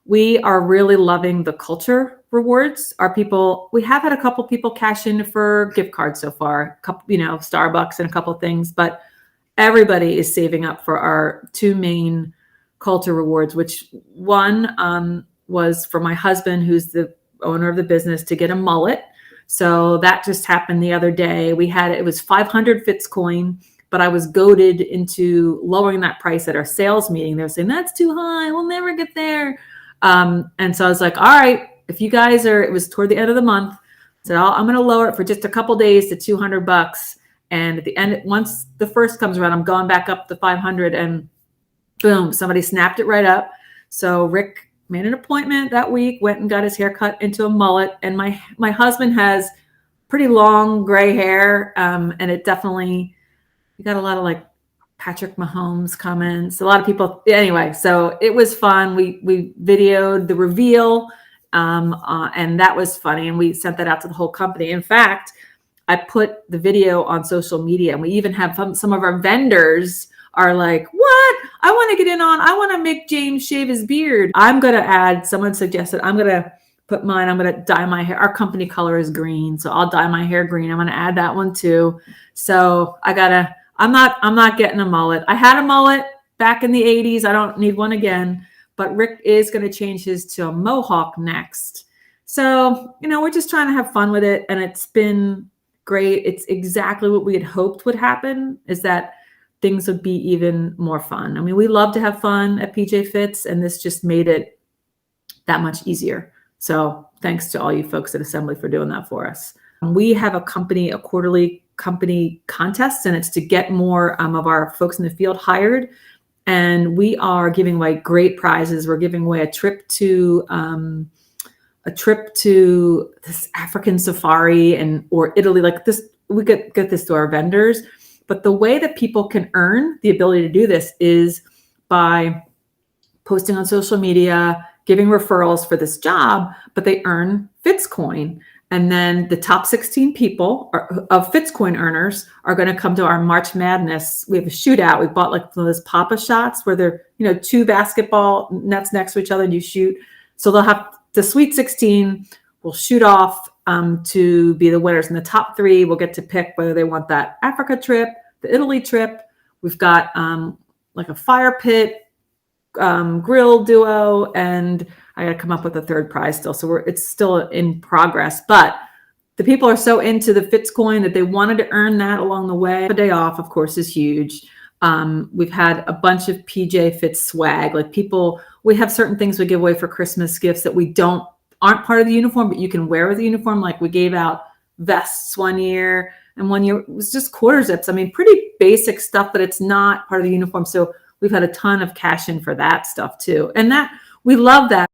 We are really loving the culture rewards. We have had a couple people cash in for gift cards so far, a couple, Starbucks and a couple things, but everybody is saving up for our two main culture rewards, which one was for my husband, who's the owner of the business, to get a mullet. So that just happened the other day. It was 500 Fitzcoin, but I was goaded into lowering that price at our sales meeting. They were saying, that's too high. We'll never get there. And so I was like, all right, if you guys it was toward the end of the month. So I'm going to lower it for just a couple days to $200. And at the end, once the first comes around, I'm going back up to 500, and boom, somebody snapped it right up. So Rick made an appointment that week, went and got his hair cut into a mullet. And my husband has pretty long gray hair. And it definitely, we got a lot of like Patrick Mahomes comments, a lot of people. Anyway, so it was fun. We videoed the reveal, and that was funny. And we sent that out to the whole company. In fact, I put the video on social media, and we even have some of our vendors are like, what? I want to get in on, I want to make James shave his beard. I'm going to add, someone suggested, I'm going to put mine, I'm going to dye my hair. Our company color is green, so I'll dye my hair green. I'm going to add that one too. So I'm not getting a mullet. I had a mullet back in the 80s. I don't need one again, but Rick is going to change his to a mohawk next. So, we're just trying to have fun with it, and it's been great. It's exactly what we had hoped would happen, is that things would be even more fun. I mean, we love to have fun at PJ Fitz, and this just made it that much easier. So thanks to all you folks at Assembly for doing that for us. We have a quarterly company contest, and it's to get more of our folks in the field hired. And we are giving away great prizes. We're giving away a trip to this African safari or Italy, like this. We get this to our vendors. But the way that people can earn the ability to do this is by posting on social media, giving referrals for this job, but they earn Fitzcoin. And then the top 16 people of Fitzcoin earners are going to come to our March Madness. We have a shootout. We bought like one of those Papa shots where they're, two basketball nets next to each other and you shoot. So they'll have the Sweet 16 will shoot off to be the winners. And the top 3 will get to pick whether they want that Africa trip, the Italy trip. We've got like a fire pit, grill duo, and I got to come up with a third prize still. So it's still in progress, but the people are so into the Fitzcoin that they wanted to earn that along the way. A day off, of course, is huge. We've had a bunch of PJ Fitz swag, like we have certain things we give away for Christmas gifts that aren't part of the uniform, but you can wear with the uniform. Like we gave out vests one year, and one year it was just quarter zips. I mean, pretty basic stuff, but it's not part of the uniform. So we've had a ton of cash in for that stuff too. And we love that.